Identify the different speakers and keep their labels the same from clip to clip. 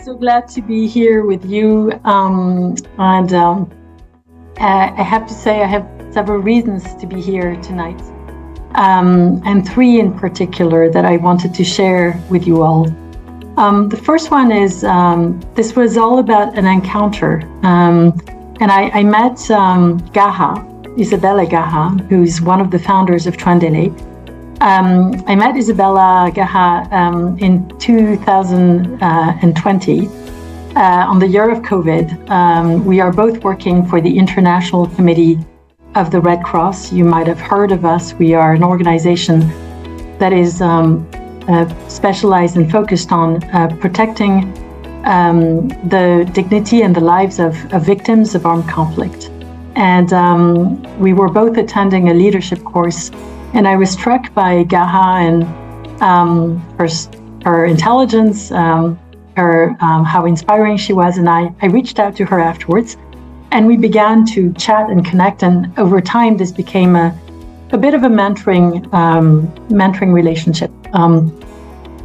Speaker 1: so glad to be here with you. I have to say I have several reasons to be here tonight, and three in particular that I wanted to share with you all. The first one is this was all about an encounter, and I met Isabella Gaha, who's one of the founders of Tuendelee. I met Isabella Gaha in 2020 on the year of COVID. We are both working for the International Committee of the Red Cross. You might have heard of us. We are an organization that is specialized and focused on protecting the dignity and the lives of victims of armed conflict. And we were both attending a leadership course, and I was struck by Gaha and her intelligence, how inspiring she was. And I reached out to her afterwards, and we began to chat and connect. And over time, this became a bit of a mentoring relationship.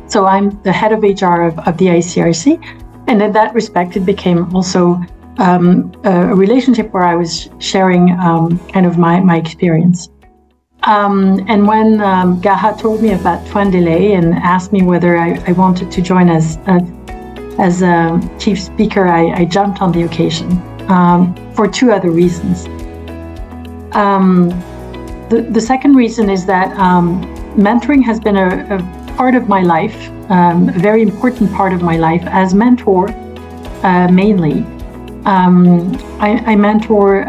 Speaker 1: So I'm the head of HR of the ICRC, and in that respect, it became also a relationship where I was sharing kind of my experience. And when Gaha told me about Tuendelee and asked me whether I wanted to join as a chief speaker, I jumped on the occasion for two other reasons. The second reason is that mentoring has been a part of my life, a very important part of my life as mentor, mainly. I mentor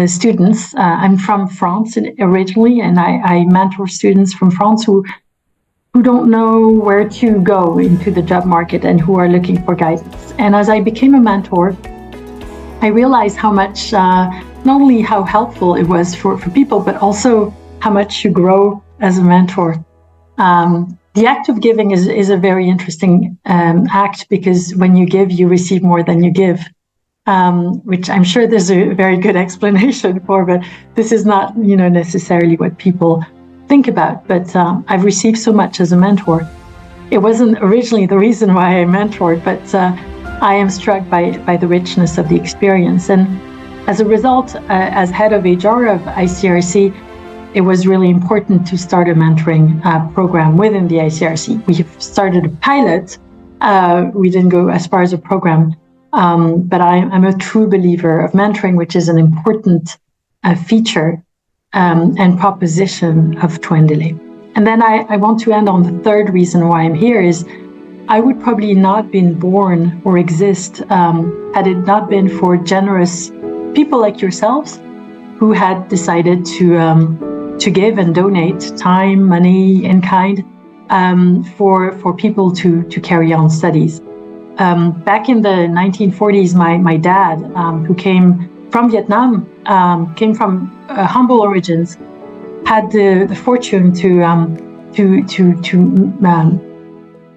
Speaker 1: students. I'm from France originally, and I mentor students from France who don't know where to go into the job market and who are looking for guidance. And as I became a mentor, I realized how much, not only how helpful it was for people, but also how much you grow as a mentor. The act of giving is a very interesting act, because when you give, you receive more than you give. Which I'm sure there's a very good explanation for, but this is not, necessarily what people think about. But I've received so much as a mentor. It wasn't originally the reason why I mentored, but I am struck by the richness of the experience. And as a result, as head of HR of ICRC, it was really important to start a mentoring program within the ICRC. We started a pilot. We didn't go as far as a program. But I'm a true believer of mentoring, which is an important feature and proposition of Tuendelee. And then I want to end on the third reason why I'm here is I would probably not been born or exist had it not been for generous people like yourselves who had decided to give and donate time, money, in kind for people to carry on studies. Back in the 1940s, my dad, who came from Vietnam, came from humble origins, had the fortune to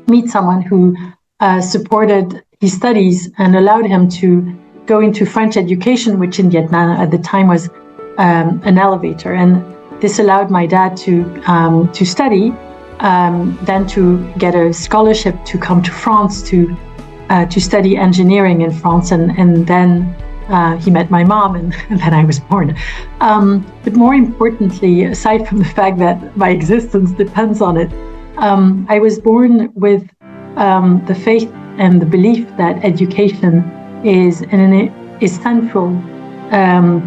Speaker 1: meet someone who supported his studies and allowed him to go into French education, which in Vietnam at the time was an elevator. And this allowed my dad to study, then to get a scholarship to come to France to study engineering in France, and then he met my mom, and then I was born. But more importantly, aside from the fact that my existence depends on it, I was born with the faith and the belief that education is central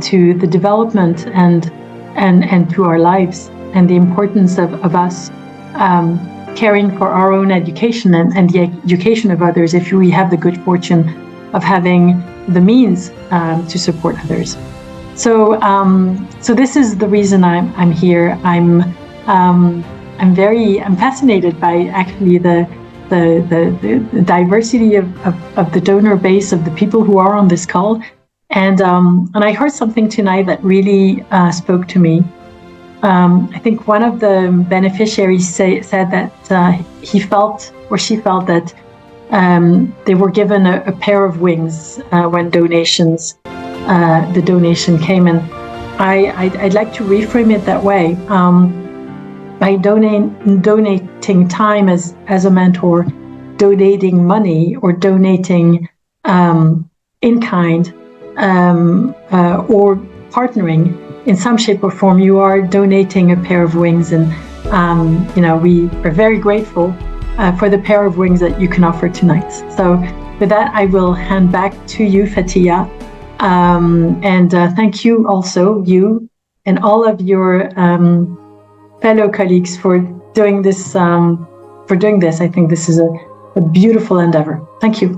Speaker 1: to the development and to our lives, and the importance of us caring for our own education and the education of others if we have the good fortune of having the means to support others. So this is the reason I'm here. I'm fascinated by actually the diversity of the donor base of the people who are on this call, and I heard something tonight that really spoke to me. I think one of the beneficiaries said that he felt or she felt that they were given a pair of wings when the donation came. And I'd like to reframe it that way. By donating time as a mentor, donating money or donating in kind or partnering in some shape or form, you are donating a pair of wings. And we are very grateful for the pair of wings that you can offer tonight. So with that, I will hand back to you, Fatia. And thank you also, you and all of your fellow colleagues for doing this. I think this is a beautiful endeavor. Thank you.